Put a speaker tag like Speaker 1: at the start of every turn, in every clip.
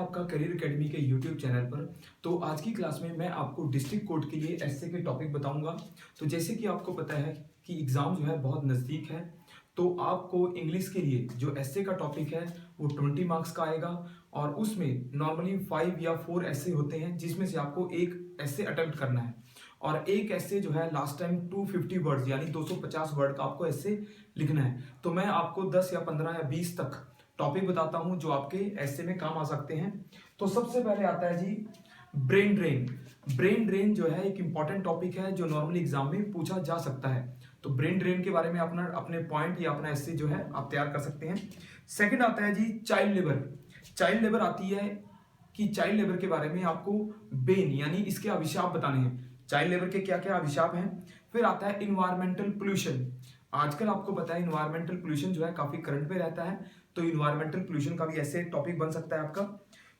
Speaker 1: आपका career academy के YouTube channel पर। तो आज की क्लास में मैं आपको डिस्ट्रिक्ट कोर्ट के लिए एसए के टॉपिक बताऊंगा। तो जैसे कि आपको पता है कि एग्ज़ाम जो है बहुत नज़दीक है, तो आपको इंग्लिश के लिए जो एसए का टॉपिक है वो 20 मार्क्स का आएगा। और उसमें नॉर्मली 5 या 4 एसए होते हैं, जिसमें से आपको एक एसए अटेम्प्ट करना है। और एक एसए जो है लास्ट टाइम 250 वर्ड्स यानी 250 वर्ड का आपको एसए लिखना है। तो मैं आपको 10 या 15 या 20 तक टॉपिक बताता हूं जो आपके ऐसे में काम आ सकते हैं। तो सबसे पहले आता है जी ब्रेन ड्रेन। ब्रेन ड्रेन जो है एक इंपॉर्टेंट टॉपिक है जो नॉर्मली एग्जाम में पूछा जा सकता है। तो ब्रेन ड्रेन के बारे में अपना अपने पॉइंट या अपना ऐसे जो है आप तैयार कर सकते हैं। सेकंड आता है जी चाइल्ड लेबर। चाइल्ड लेबर आती है कि चाइल्ड लेबर के बारे में आपको बेन यानी इसके अभिशाप बताने हैं। चाइल्ड लेबर के क्या क्या अभिशाप हैं। फिर आता है इन्वायरमेंटल पोल्यूशन। आजकल आपको पता है इन्वायरमेंटल पोल्यूशन जो है काफी करंट पे रहता है, तो इन्वायरमेंटल पोल्यूशन का भी ऐसे टॉपिक बन सकता है आपका।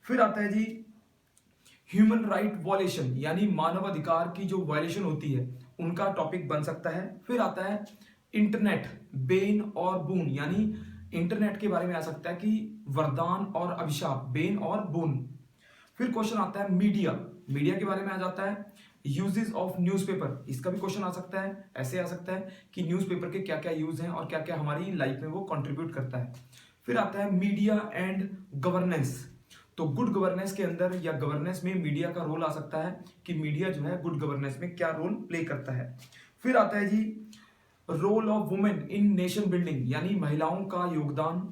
Speaker 1: फिर आता है जी ह्यूमन राइट वॉयलेशन यानी मानव अधिकार की जो वॉयलेशन होती है उनका टॉपिक बन सकता है। फिर आता है इंटरनेट बेन और बून यानी इंटरनेट के बारे में आ सकता है कि वरदान और अभिशाप बेन और बून। फिर क्वेश्चन आता है मीडिया। मीडिया के बारे में आ जाता है यूजेस ऑफ न्यूज़पेपर। इसका भी क्वेश्चन आ सकता है, ऐसे आ सकता है कि न्यूज़पेपर के क्या क्या यूज हैं और क्या क्या हमारी लाइफ में वो कंट्रीब्यूट करता है। फिर आता है मीडिया एंड गवर्नेंस। तो गुड गवर्नेंस के अंदर या गवर्नेंस में मीडिया का रोल आ सकता है कि मीडिया जो है गुड गवर्नेंस में क्या रोल प्ले करता है। फिर आता है जी role of women in nation building यानी महिलाओं का योगदान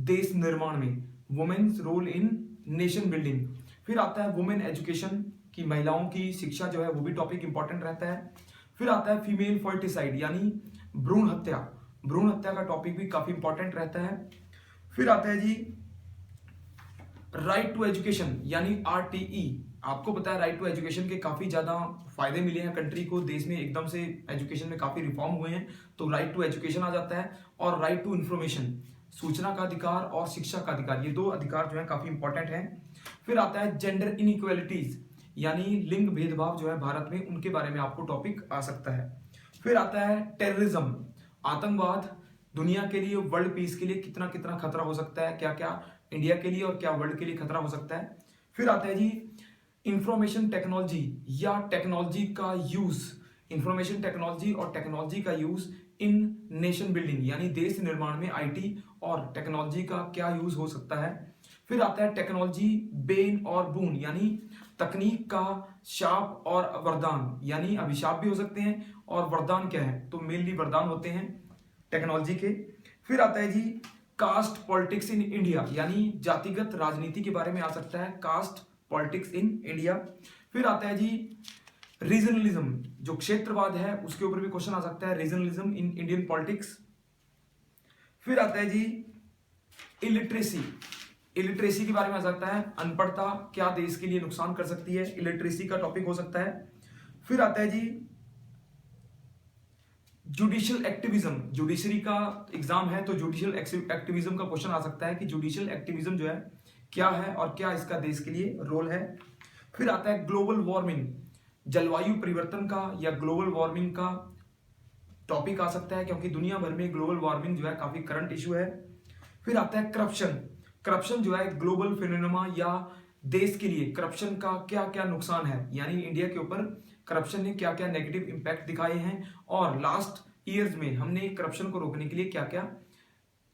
Speaker 1: देश निर्माण में, women's role in nation building. फिर आता है वुमेन एजुकेशन कि महिलाओं की शिक्षा जो है वो भी टॉपिक इंपॉर्टेंट रहता है। फिर आता है फीमेल फर्टिसाइड यानी भ्रूण हत्या। भ्रूण हत्या का टॉपिक भी काफी इंपॉर्टेंट रहता है। फिर आता है जी राइट टू एजुकेशन यानी आरटीई। आपको पता है राइट टू एजुकेशन के काफी ज्यादा फायदे मिले हैं कंट्री को, देश में एकदम से एजुकेशन में काफी रिफॉर्म हुए हैं। तो राइट टू एजुकेशन आ जाता है। और राइट टू इंफॉर्मेशन सूचना का अधिकार और शिक्षा का अधिकार, ये दो अधिकार जो है काफी इंपॉर्टेंट है। फिर आता है जेंडर इनइक्वालिटीज यानी लिंग भेदभाव जो है भारत में, उनके बारे में आपको टॉपिक आ सकता है। फिर आता है टेररिज्म, आतंकवाद दुनिया के लिए वर्ल्ड पीस के लिए कितना कितना खतरा हो सकता है, क्या क्या इंडिया के लिए और क्या वर्ल्ड के लिए खतरा हो सकता है। फिर आता है जी इंफॉर्मेशन टेक्नोलॉजी या टेक्नोलॉजी का यूज, इंफॉर्मेशन टेक्नोलॉजी और टेक्नोलॉजी का यूज इन नेशन बिल्डिंग यानी देश निर्माण में आईटी और टेक्नोलॉजी का क्या यूज हो सकता है। फिर आता है टेक्नोलॉजी बेन और बून यानी तकनीक का शाप और वरदान यानी अभिशाप भी हो सकते हैं और वरदान क्या है, तो मेनली वरदान होते हैं टेक्नोलॉजी के। फिर आता है जी कास्ट पॉलिटिक्स इन इंडिया यानी जातिगत राजनीति के बारे में आ सकता है, कास्ट पॉलिटिक्स इन इंडिया। फिर आता है जी रीजनलिज्म, जो क्षेत्रवाद है उसके ऊपर भी क्वेश्चन आ सकता है, रीजनलिज्म इन इंडियन पॉलिटिक्स। फिर आता है जी इलिटरेसी। इलिटरेसी के बारे में आ सकता है अनपढ़ता क्या देश के लिए नुकसान कर सकती है, इलिटरेसी का टॉपिक हो सकता है। फिर आता है जी जुडिशियल एक्टिविज्म। जुडिशरी का एग्जाम है तो जुडिशियल एक्टिविज्म का क्वेश्चन आ सकता है कि जुडिशियल एक्टिविज्म जो है क्या है और क्या इसका देश के लिए रोल है। फिर आता है ग्लोबल वार्मिंग, जलवायु परिवर्तन का या ग्लोबल वार्मिंग का टॉपिक आ सकता है क्योंकि दुनिया भर में ग्लोबल वार्मिंग जो है काफी करंट इशू है। फिर आता है करप्शन। करप्शन जो है ग्लोबल फिनोमेना या देश के लिए करप्शन का क्या क्या नुकसान है यानी इंडिया के ऊपर करप्शन ने क्या क्या नेगेटिव इंपैक्ट दिखाए हैं और लास्ट ईयर्स में हमने करप्शन को रोकने के लिए क्या क्या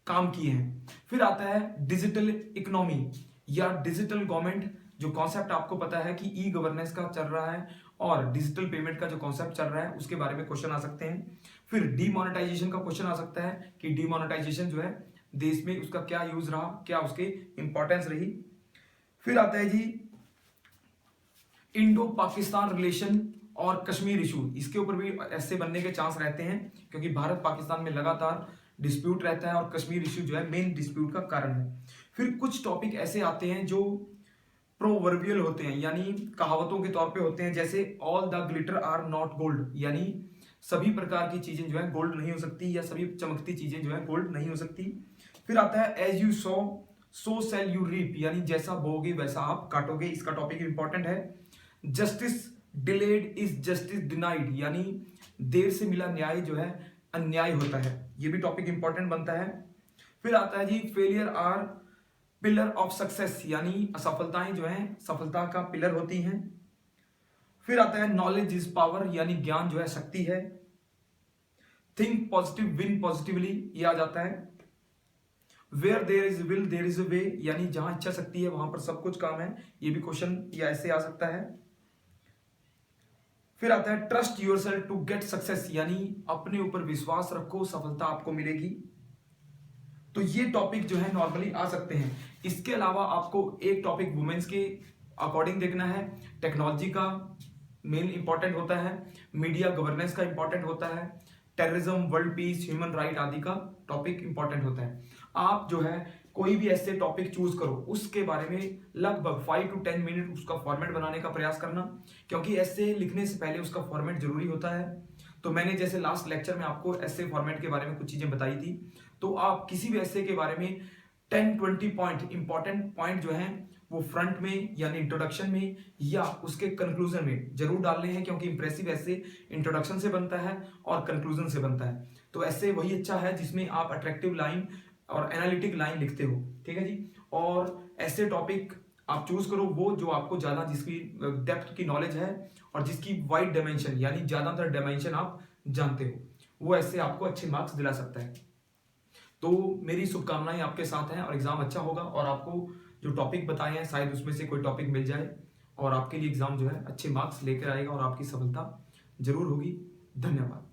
Speaker 1: काम किए हैं। फिर आता है डिजिटल इकोनॉमी या डिजिटल गवर्नमेंट, जो कॉन्सेप्ट आपको पता है कि ई गवर्नेंस का चल रहा है और डिजिटल पेमेंट का जो कॉन्सेप्ट चल रहा है उसके बारे में क्वेश्चन आ सकते हैं। फिर डीमोनेटाइजेशन का क्वेश्चन आ सकता है कि डीमोनेटाइजेशन जो है देश में उसका क्या यूज रहा, क्या उसकी इंपॉर्टेंस रही। फिर आता है जी इंडो पाकिस्तान रिलेशन और कश्मीर इशू, इसके ऊपर भी ऐसे बनने के चांस रहते हैं क्योंकि भारत पाकिस्तान में लगातार डिस्प्यूट रहता है और कश्मीर इशू जो है मेन डिस्प्यूट का कारण है। फिर कुछ टॉपिक ऐसे आते हैं जो प्रोवर्बियल होते हैं यानी कहावतों के तौर पे होते हैं, जैसे all the glitter are not gold यानी सभी प्रकार की चीजें जो है गोल्ड नहीं हो सकती या सभी चमकती चीजें जो है गोल्ड नहीं हो सकती। फिर आता है as you sow shall you reap यानी जैसा बोगे वैसा आप काटोगे, इसका टॉपिक इंपॉर्टेंट है। Justice delayed is justice denied यानी देर से मिला न्याय जो है अन्याय होता है, ये भी टॉपिक इंपॉर्टेंट बनता है। फिर आता है जी failure are pillar of success यानी असफलताएं जो हैं सफलता का पिलर होती हैं। फिर आता है नॉलेज इज पावर यानी ज्ञान जो है शक्ति है। थिंक पॉजिटिव विन पॉजिटिवली ये आ जाता है। Where there is will there is a way यानी जहां इच्छा शक्ति है वहां पर सब कुछ काम है, ये भी क्वेश्चन या ऐसे आ सकता है। फिर आता है trust yourself to get success यानी अपने ऊपर विश्वास रखो सफलता आपको मिलेगी। तो ये टॉपिक जो है नॉर्मली आ सकते हैं। इसके अलावा आपको एक टॉपिक वुमेन्स के अकॉर्डिंग देखना है। टेक्नोलॉजी का मेन इंपॉर्टेंट होता है, मीडिया गवर्नेंस का इंपॉर्टेंट होता है, terrorism, world peace, human right आदि का टॉपिक इंपॉर्टेंट होता है। आप जो है कोई भी ऐसे टॉपिक चूज करो, उसके बारे में लगभग 5 to 10 मिनट उसका फॉर्मेट बनाने का प्रयास करना, क्योंकि ऐसे लिखने से पहले उसका फॉर्मेट जरूरी होता है। तो मैंने जैसे लास्ट लेक्चर में आपको ऐसे फॉर्मेट के बारे में कुछ चीजें बताई थी, तो आप किसी भी ऐसे के बारे में 10-20 पॉइंट इंपॉर्टेंट पॉइंट जो हैं वो फ्रंट में यानी इंट्रोडक्शन में या उसके कंक्लूजन में जरूर डालने हैं, क्योंकि इंप्रेसिव ऐसे इंट्रोडक्शन से बनता है और कंक्लूजन से बनता है। तो ऐसे वही अच्छा है जिसमें आप अट्रैक्टिव लाइन और एनालिटिक लाइन लिखते हो, ठीक है जी। और ऐसे टॉपिक आप चूज करो वो जो आपको ज्यादा जिसकी डेप्थ की नॉलेज है और जिसकी वाइड डायमेंशन यानी ज्यादातर डायमेंशन आप जानते हो, वो ऐसे आपको अच्छे मार्क्स दिला सकता है। तो मेरी शुभकामनाएं आपके साथ हैं और एग्जाम अच्छा होगा और आपको जो टॉपिक बताए हैं शायद उसमें से कोई टॉपिक मिल जाए और आपके लिए एग्जाम जो है अच्छे मार्क्स लेकर आएगा और आपकी सफलता जरूर होगी। धन्यवाद।